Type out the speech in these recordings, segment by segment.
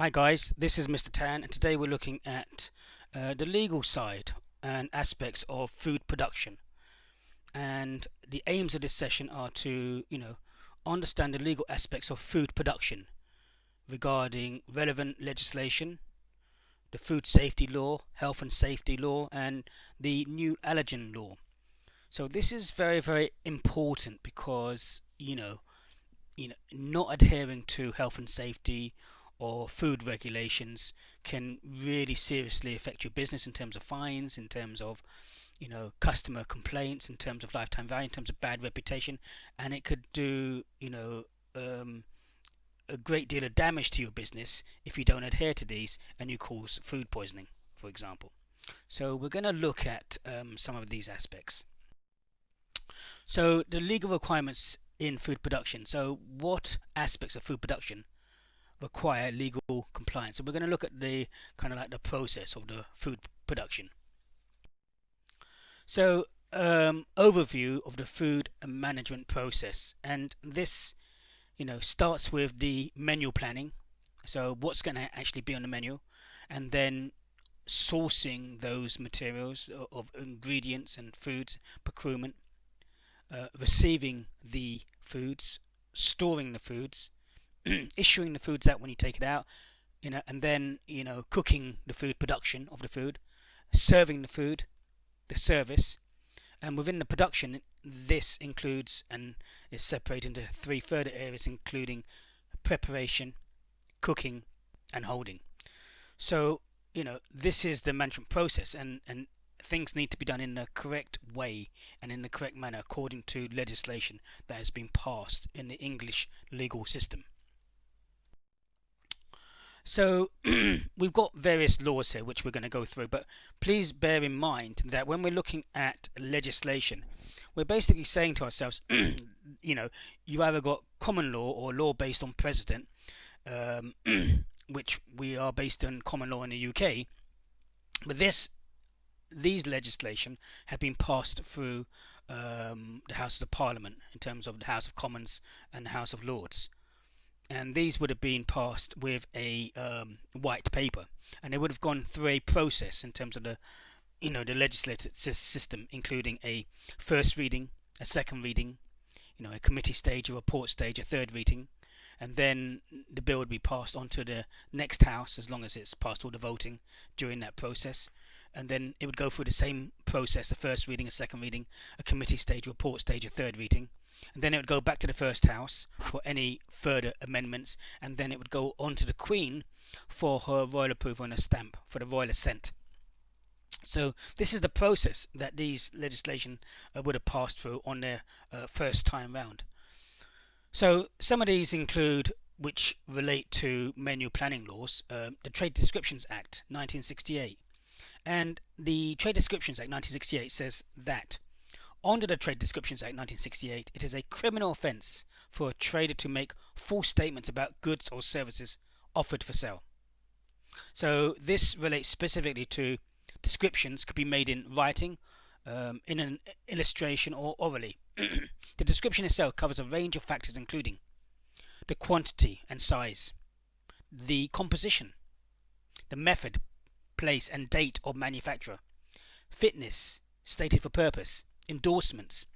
Hi guys, this is Mr. Tan, and today we're looking at the legal side and aspects of food production. And the aims of this session are to, understand the legal aspects of food production regarding relevant legislation, the food safety law, health and safety law, and the new allergen law. So this is very, very important because, not adhering to health and safety or food regulations can really seriously affect your business in terms of fines, in terms of customer complaints, in terms of lifetime value, in terms of bad reputation, and it could do um, a great deal of damage to your business if you don't adhere to these and you cause food poisoning, for example. So we're going to look at some of these aspects. So the legal requirements in food production. So what aspects of food production require legal compliance? So we're going to look at the kind of like the process of the food production. So overview of the food management process, and this starts with the menu planning. So what's going to actually be on the menu, and then sourcing those materials of ingredients and foods, procurement, receiving the foods, storing the foods, issuing the foods out when you take it out, and then cooking the food, production of the food, serving the food, the service, and within the production, this includes and is separated into three further areas, including preparation, cooking, and holding. So this is the management process, and things need to be done in the correct way and in the correct manner according to legislation that has been passed in the English legal system. So we've got various laws here which we're going to go through, but please bear in mind that when we're looking at legislation, we're basically saying to ourselves, you either got common law or law based on precedent, which we are based on common law in the UK, but these legislation have been passed through the Houses of Parliament in terms of the House of Commons and the House of Lords. And these would have been passed with a white paper, and they would have gone through a process in terms of the legislative system, including a first reading, a second reading, a committee stage, a report stage, a third reading, and then the bill would be passed on to the next house as long as it's passed all the voting during that process. And then it would go through the same process: a first reading, a second reading, a committee stage, a report stage, a third reading, and then it would go back to the first house for any further amendments, and then it would go on to the Queen for her royal approval and a stamp for the royal assent. So this is the process that these legislation would have passed through on their first time round. So some of these include, which relate to menu planning laws, the Trade Descriptions Act 1968. And the Trade Descriptions Act 1968 says that under the Trade Descriptions Act 1968, it is a criminal offence for a trader to make false statements about goods or services offered for sale. So this relates specifically to descriptions could be made in writing, in an illustration, or orally. The description itself covers a range of factors including the quantity and size, the composition, the method, place and date of manufacture, fitness, stated for purpose, endorsements,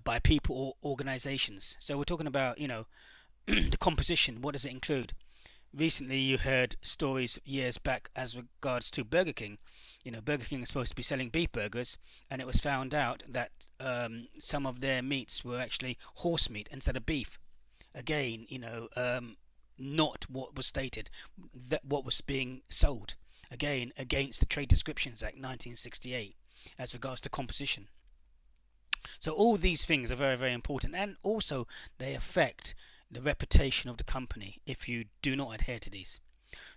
by people or organizations. So we're talking about, the composition. What does it include? Recently you heard stories years back as regards to Burger King. Burger King is supposed to be selling beef burgers, and it was found out that some of their meats were actually horse meat instead of beef. Again, not what was stated, that what was being sold. Again, against the Trade Descriptions Act 1968 as regards to composition. So all these things are very, very important, and also they affect the reputation of the company if you do not adhere to these.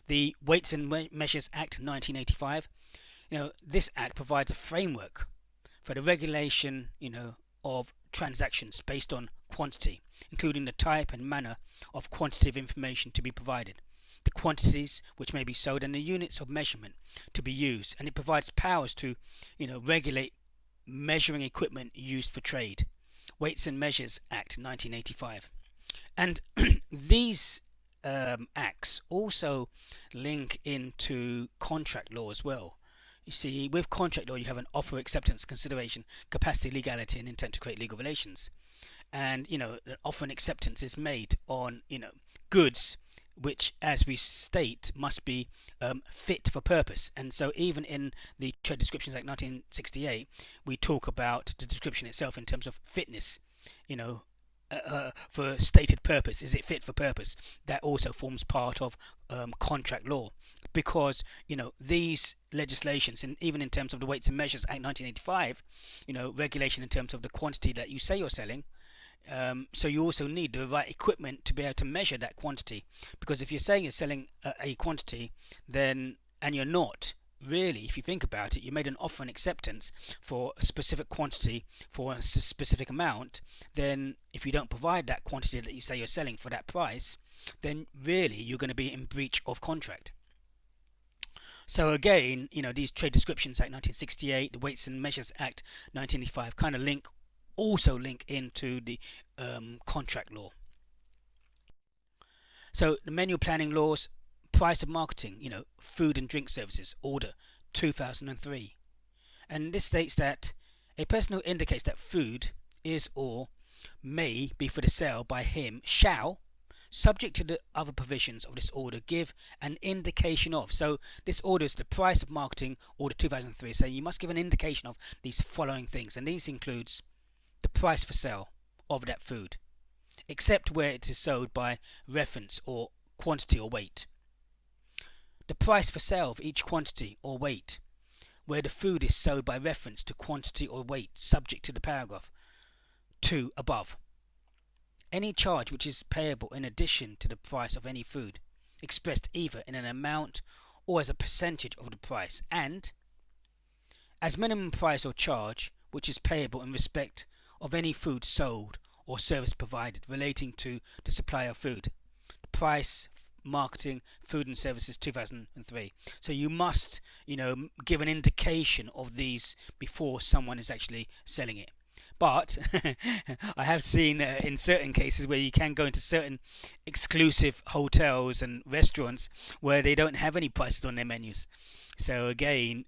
The Weights and Measures Act 1985, this act provides a framework for the regulation, of transactions based on quantity, including the type and manner of quantitative information to be provided, the quantities which may be sold, and the units of measurement to be used. And it provides powers to regulate measuring equipment used for trade. Weights and Measures Act 1985. And these acts also link into contract law as well. You see, with contract law, you have an offer, acceptance, consideration, capacity, legality, and intent to create legal relations. And an offer and acceptance is made on goods which, as we state, must be fit for purpose. And so even in the Trade Descriptions Act 1968, we talk about the description itself in terms of fitness, for stated purpose. Is it fit for purpose? That also forms part of contract law, because these legislations, and even in terms of the Weights and Measures Act 1985, regulation in terms of the quantity that you say you're selling. So you also need the right equipment to be able to measure that quantity, because if you're saying you're selling a quantity, then, and you're not really, if you think about it, you made an offer and acceptance for a specific quantity for a specific amount, then if you don't provide that quantity that you say you're selling for that price, then really you're going to be in breach of contract. So again, these Trade Descriptions Act 1968, the Weights and Measures Act 1985 kind of also link into the contract law. So the menu planning laws, price of marketing, food and drink services, order 2003. And this states that a person who indicates that food is or may be for the sale by him shall, subject to the other provisions of this order, give an indication of. So this order is the price of marketing, order 2003, saying you must give an indication of these following things. And these includes the price for sale of that food, except where it is sold by reference or quantity or weight. The price for sale of each quantity or weight, where the food is sold by reference to quantity or weight, subject to the paragraph 2 above. Any charge which is payable in addition to the price of any food, expressed either in an amount or as a percentage of the price, and as minimum price or charge which is payable in respect of any food sold or service provided relating to the supply of food. The price, marketing, food and services 2003. So you must, give an indication of these before someone is actually selling it. But I have seen in certain cases where you can go into certain exclusive hotels and restaurants where they don't have any prices on their menus. So again,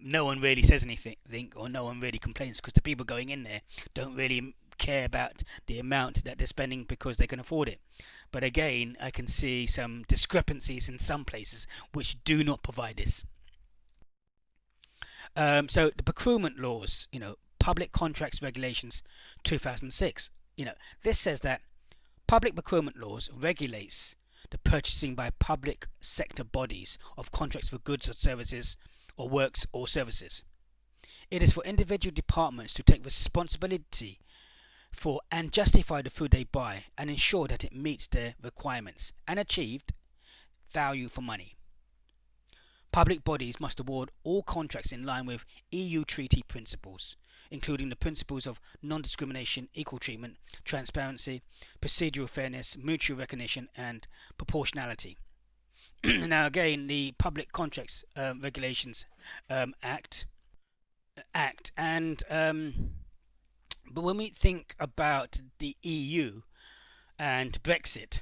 no one really says anything, or no one really complains, because the people going in there don't really care about the amount that they're spending because they can afford it. But again, I can see some discrepancies in some places which do not provide this. So the Procurement Laws, Public Contracts Regulations 2006, this says that public procurement laws regulates the purchasing by public sector bodies of contracts for goods or services or works or services. It is for individual departments to take responsibility for and justify the food they buy and ensure that it meets their requirements and achieved value for money. Public bodies must award all contracts in line with EU treaty principles, including the principles of non-discrimination, equal treatment, transparency, procedural fairness, mutual recognition, and proportionality. Now again, the Public Contracts Regulations Act, and but when we think about the EU and Brexit,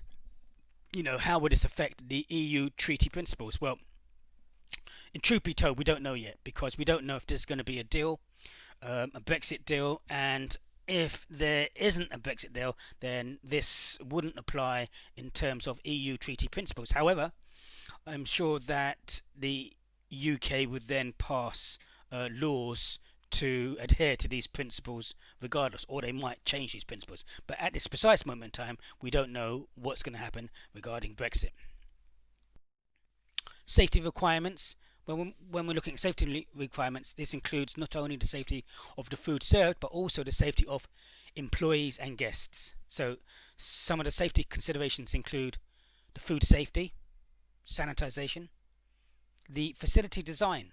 how would this affect the EU treaty principles? Well, in truth be told, we don't know yet, because we don't know if there's going to be a deal, a Brexit deal, and if there isn't a Brexit deal, then this wouldn't apply in terms of EU treaty principles. However, I'm sure that the UK would then pass laws to adhere to these principles regardless, or they might change these principles. But at this precise moment in time, we don't know what's going to happen regarding Brexit. Safety requirements. When we're looking at safety requirements, this includes not only the safety of the food served, but also the safety of employees and guests. So some of the safety considerations include the food safety, sanitization, the facility design,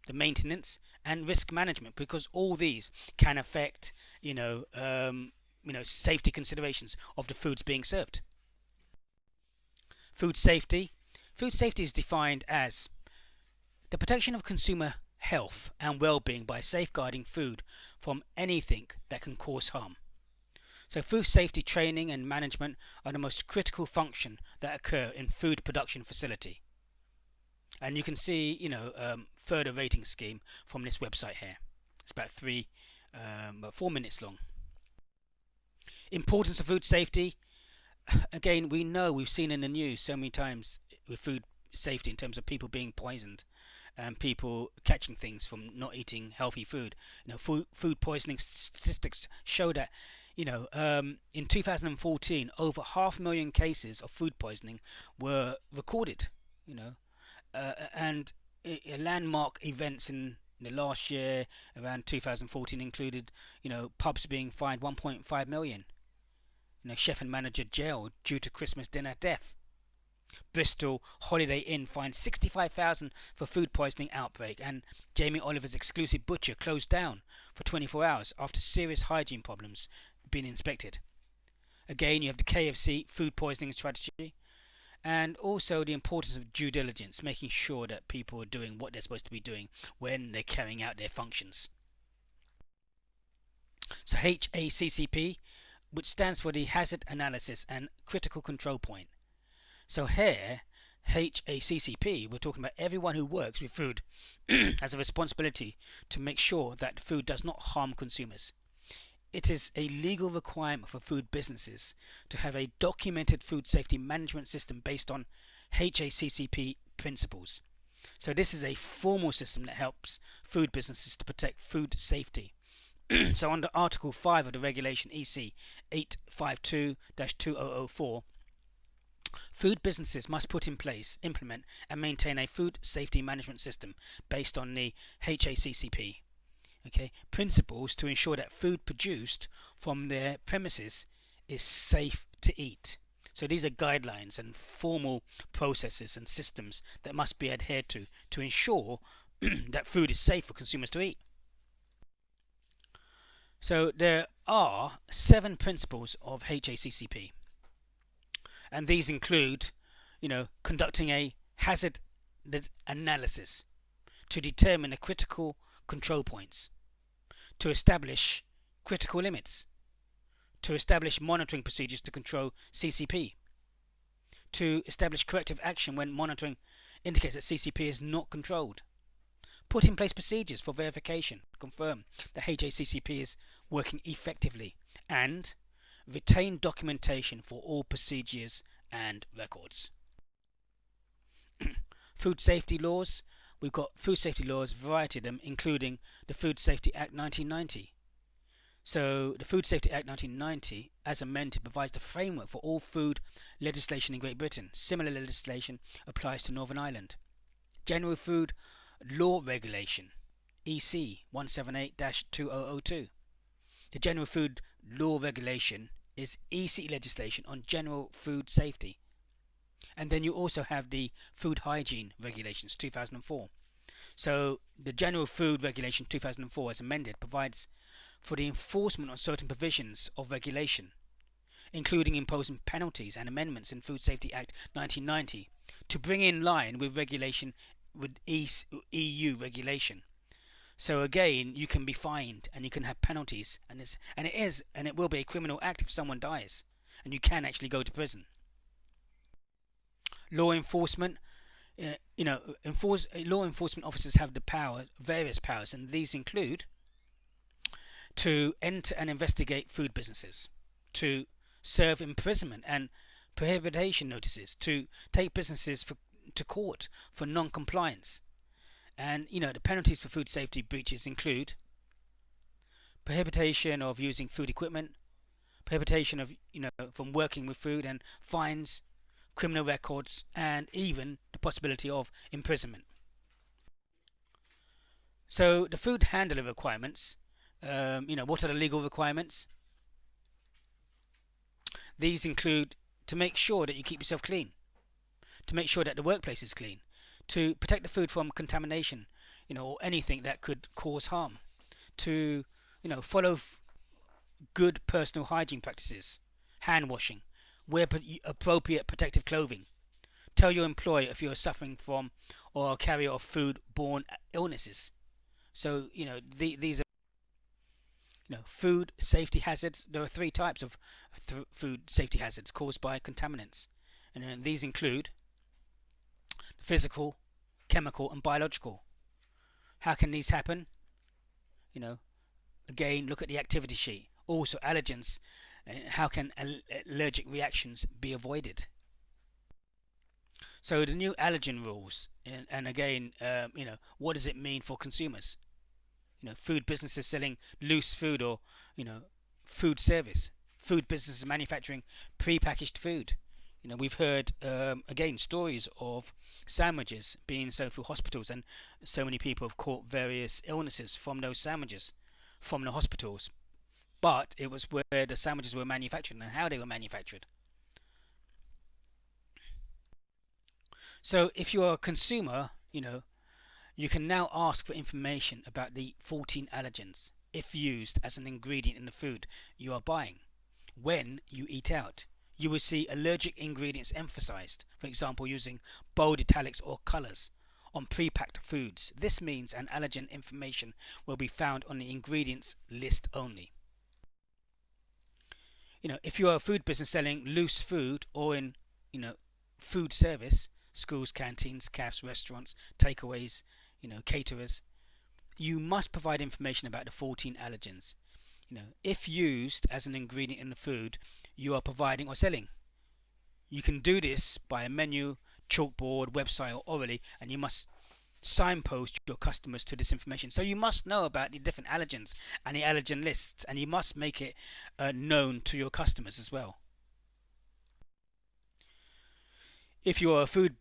the maintenance, and risk management, because all these can affect safety considerations of the foods being served. Food safety is defined as the protection of consumer health and well-being by safeguarding food from anything that can cause harm. So food safety training and management are the most critical function that occur in food production facility. And you can see, further rating scheme from this website here. It's about 4 minutes long. Importance of food safety. Again, we've seen in the news so many times with food safety in terms of people being poisoned and people catching things from not eating healthy food. Food poisoning statistics show that in 2014 over 500,000 cases of food poisoning were recorded. And landmark events in the last year around 2014 included pubs being fined 1.5 million, chef and manager jailed due to Christmas dinner death. Bristol Holiday Inn fined 65,000 for food poisoning outbreak, and Jamie Oliver's exclusive butcher closed down for 24 hours after serious hygiene problems being inspected. Again, you have the KFC food poisoning strategy, and also the importance of due diligence, making sure that people are doing what they're supposed to be doing when they're carrying out their functions. So HACCP, which stands for the Hazard Analysis and Critical Control Point. So here, HACCP, we're talking about everyone who works with food has a responsibility to make sure that food does not harm consumers. It is a legal requirement for food businesses to have a documented food safety management system based on HACCP principles. So this is a formal system that helps food businesses to protect food safety. So under Article 5 of the Regulation EC 852-2004, food businesses must put in place, implement and maintain a food safety management system based on the HACCP. Principles to ensure that food produced from their premises is safe to eat. So these are guidelines and formal processes and systems that must be adhered to ensure that food is safe for consumers to eat. So there are 7 principles of HACCP, and these include, conducting a hazard analysis to determine the critical control points, to establish critical limits, to establish monitoring procedures to control CCP, to establish corrective action when monitoring indicates that CCP is not controlled, put in place procedures for verification, confirm that HACCP is working effectively, and retain documentation for all procedures and records. Food safety laws. We've got food safety laws, a variety of them, including the Food Safety Act 1990. So the Food Safety Act 1990, as amended, provides the framework for all food legislation in Great Britain. Similar legislation applies to Northern Ireland. General Food Law Regulation, EC 178-2002. The General Food Law Regulation is EC legislation on general food safety. And then you also have the Food Hygiene Regulations 2004. So the General Food Regulation 2004, as amended, provides for the enforcement of certain provisions of regulation, including imposing penalties and amendments in Food Safety Act 1990 to bring in line with regulation with EU regulation. So again, you can be fined and you can have penalties, and it will be a criminal act if someone dies, and you can actually go to prison. Law enforcement, law enforcement officers have various powers, and these include to enter and investigate food businesses, to serve imprisonment and prohibition notices, to take businesses to court for non-compliance. And the penalties for food safety breaches include prohibition of using food equipment, prohibition of from working with food, and fines, criminal records, and even the possibility of imprisonment. So the food handler requirements, what are the legal requirements? These include to make sure that you keep yourself clean, to make sure that the workplace is clean, to protect the food from contamination, or anything that could cause harm, to follow good personal hygiene practices, hand washing, wear appropriate protective clothing, tell your employer if you are suffering from or a carrier of food-borne illnesses. So these are Food safety hazards. There are three types of food safety hazards caused by contaminants, and these include physical, chemical, and biological. How can these happen? You know, Again, look at the activity sheet. Also, allergens. How can allergic reactions be avoided? So the new allergen rules, and again, what does it mean for consumers? Food businesses selling loose food or, food service. Food businesses manufacturing pre-packaged food. We've heard again stories of sandwiches being sold through hospitals, and so many people have caught various illnesses from those sandwiches from the hospitals. But it was where the sandwiches were manufactured and how they were manufactured. So if you're a consumer, you can now ask for information about the 14 allergens if used as an ingredient in the food you are buying. When you eat out, you will see allergic ingredients emphasized, for example, using bold italics or colors on pre-packed foods. This means an allergen information will be found on the ingredients list only. If you are a food business selling loose food or in, food service, schools, canteens, cafes, restaurants, takeaways, caterers, you must provide information about the 14 allergens. If used as an ingredient in the food you are providing or selling. You can do this by a menu, chalkboard, website, or orally, and you must signpost your customers to this information. So you must know about the different allergens and the allergen lists, and you must make it known to your customers as well. If you are a food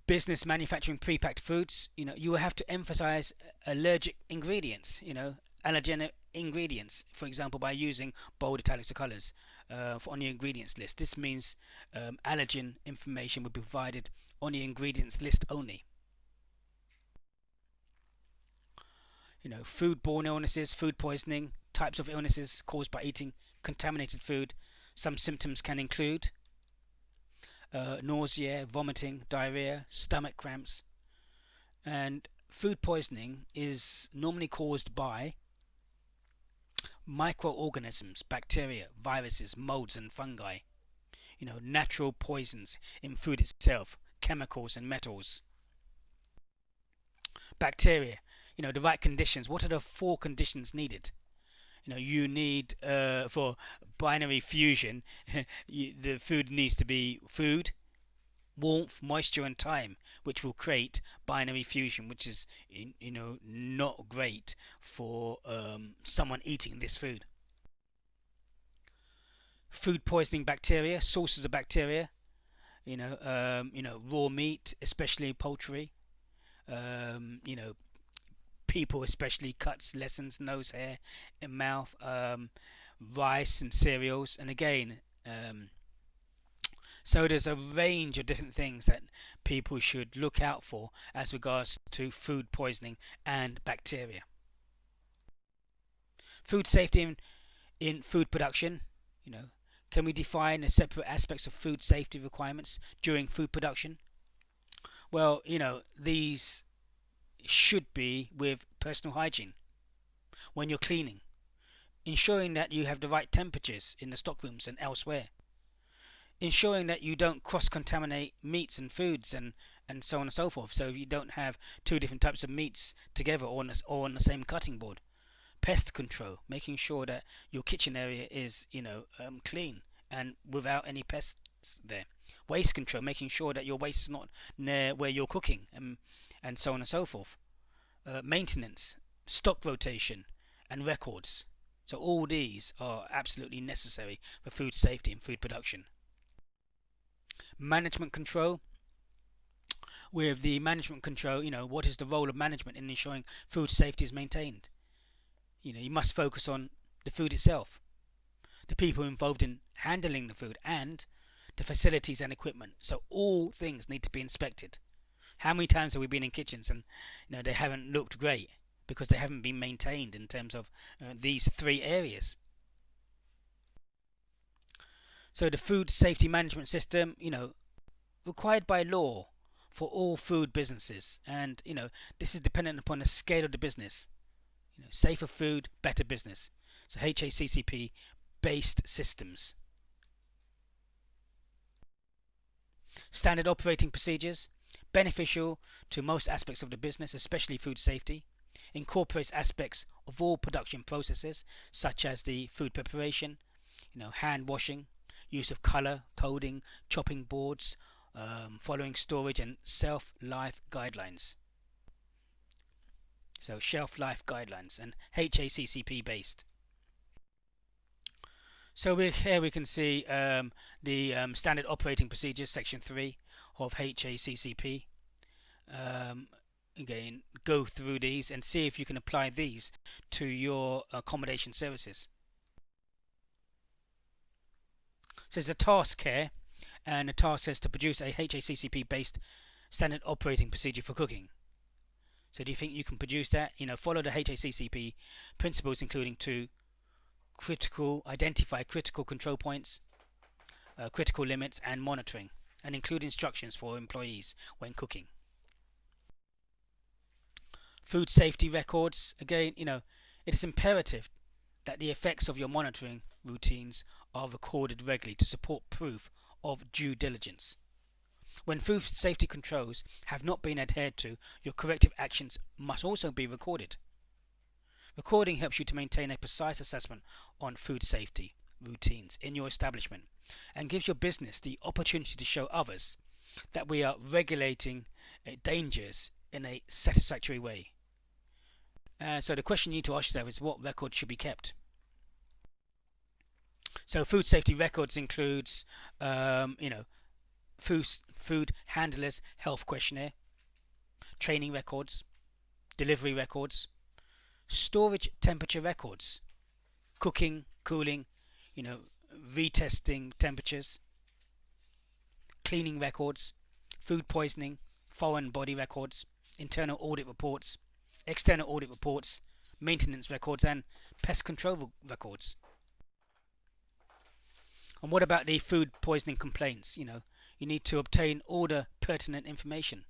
business manufacturing pre-packed foods, you will have to emphasize allergic ingredients, allergenic ingredients, for example, by using bold italics or colors on the ingredients list. This means allergen information will be provided on the ingredients list only. Food-borne illnesses, food poisoning, types of illnesses caused by eating contaminated food. Some symptoms can include nausea, vomiting, diarrhea, stomach cramps. And food poisoning is normally caused by microorganisms, bacteria, viruses, molds, and fungi. Natural poisons in food itself, chemicals and metals. Bacteria, the right conditions. What are the 4 conditions needed? You need for binary fusion the food needs to be food, warmth, moisture, and time, which will create binary fusion, which is not great for someone eating this food. Food poisoning bacteria, sources of bacteria, raw meat, especially poultry, people, especially cuts, lessons, nose hair, and mouth, rice and cereals, and again, so there's a range of different things that people should look out for as regards to food poisoning and bacteria. Food safety in food production, can we define the separate aspects of food safety requirements during food production? Well, these should be with personal hygiene when you're cleaning, ensuring that you have the right temperatures in the stockrooms and elsewhere, ensuring that you don't cross-contaminate meats and foods and so on and so forth, so you don't have 2 different types of meats together or on the same cutting board. Pest control, making sure that your kitchen area is clean and without any pests there. Waste control, making sure that your waste is not near where you're cooking, and so on and so forth. Maintenance, stock rotation, and records. So all these are absolutely necessary for food safety and food production. Management control. With the management control, what is the role of management in ensuring food safety is maintained? You must focus on the food itself, the people involved in handling the food, and the facilities and equipment. So all things need to be inspected. How many times have we been in kitchens and they haven't looked great because they haven't been maintained in terms of these 3 areas? So the food safety management system, required by law for all food businesses, and this is dependent upon the scale of the business. Safer food, better business. So HACCP based systems. Standard operating procedures, beneficial to most aspects of the business, especially food safety. Incorporates aspects of all production processes, such as the food preparation, hand washing, use of color, coding, chopping boards, following storage and shelf life guidelines. So shelf life guidelines and HACCP based. So here we can see the standard operating procedures, section 3 of HACCP. Again, go through these and see if you can apply these to your accommodation services. So there's a task here, and the task says to produce a HACCP based standard operating procedure for cooking. So do you think you can produce that? Follow the HACCP principles, including to identify critical control points, critical limits, and monitoring, and include instructions for employees when cooking. Food safety records. Again, it is imperative that the effects of your monitoring routines are recorded regularly to support proof of due diligence. When food safety controls have not been adhered to, your corrective actions must also be recorded. Recording helps you to maintain a precise assessment on food safety routines in your establishment and gives your business the opportunity to show others that we are regulating dangers in a satisfactory way. So the question you need to ask yourself is, what records should be kept? So food safety records includes, food handlers health questionnaire, training records, delivery records, storage temperature records, cooking, cooling, retesting temperatures, cleaning records, food poisoning, foreign body records, internal audit reports, external audit reports, maintenance records, and pest control records. And what about the food poisoning complaints? You need to obtain all the pertinent information.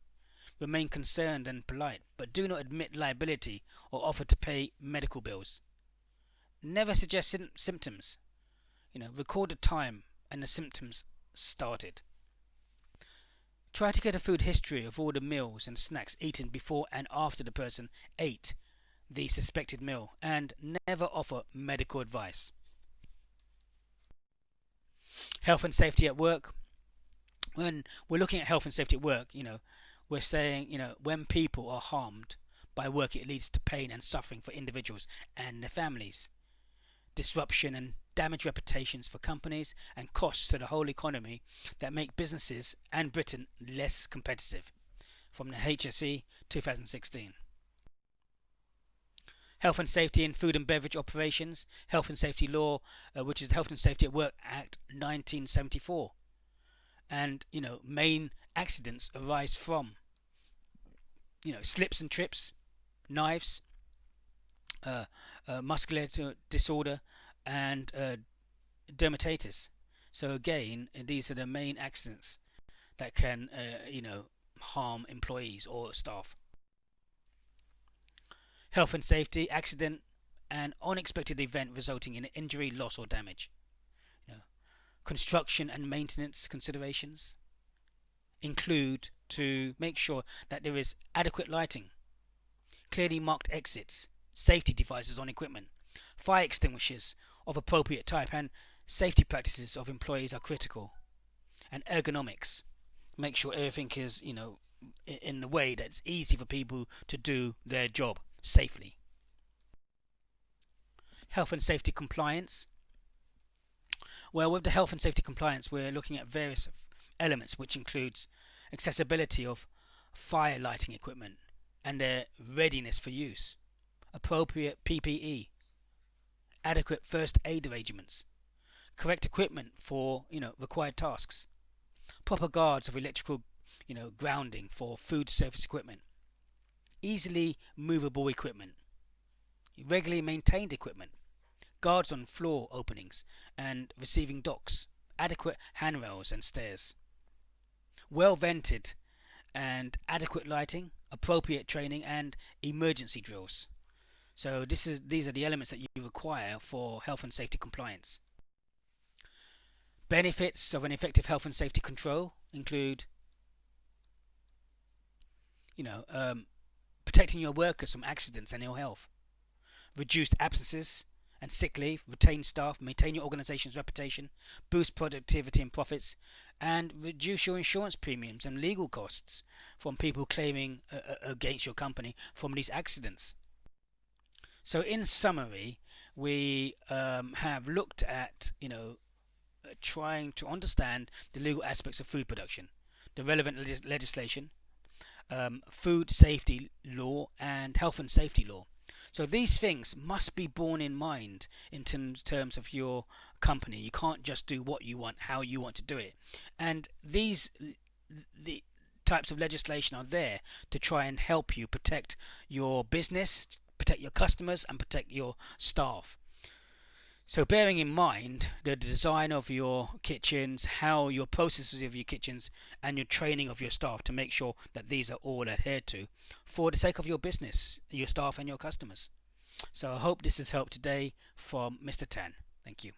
Remain concerned and polite, but do not admit liability or offer to pay medical bills. Never suggest symptoms. Record the time and the symptoms started. Try to get a food history of all the meals and snacks eaten before and after the person ate the suspected meal, and never offer medical advice. Health and safety at work. When we're looking at health and safety at work, we're saying, when people are harmed by work, it leads to pain and suffering for individuals and their families, disruption and damaged reputations for companies, and costs to the whole economy that make businesses and Britain less competitive. From the HSE 2016. Health and safety in food and beverage operations. Health and safety law, which is the Health and Safety at Work Act 1974. And main accidents arise from slips and trips, knives, muscular disorder, and dermatitis. So again, these are the main accidents that can harm employees or staff. Health and safety, accident, and unexpected event resulting in injury, loss, or damage. Construction and maintenance considerations include to make sure that there is adequate lighting, clearly marked exits, safety devices on equipment, fire extinguishers of appropriate type, and safety practices of employees are critical. And ergonomics, make sure everything is in the way that's easy for people to do their job safely. Health and safety compliance. Well, with the health and safety compliance, we're looking at various elements, which includes accessibility of fire lighting equipment and their readiness for use, appropriate PPE, adequate first aid arrangements, correct equipment for required tasks, proper guards of electrical grounding for food service equipment, easily movable equipment, regularly maintained equipment, guards on floor openings and receiving docks, adequate handrails and stairs, well vented and adequate lighting, appropriate training, and emergency drills. So these are the elements that you require for health and safety compliance. Benefits of an effective health and safety control include, you know, protecting your workers from accidents and ill health, reduced absences and sick leave, retain staff, maintain your organization's reputation, boost productivity and profits, and reduce your insurance premiums and legal costs from people claiming against your company from these accidents. So, in summary, we have looked at, trying to understand the legal aspects of food production, the relevant legislation, food safety law, and health and safety law. So these things must be borne in mind in terms of your company. You can't just do what you want, how you want to do it. And the types of legislation are there to try and help you protect your business, protect your customers, and protect your staff. So bearing in mind the design of your kitchens, how your processes of your kitchens, and your training of your staff to make sure that these are all adhered to for the sake of your business, your staff and your customers. So I hope this has helped today from Mr. Tan. Thank you.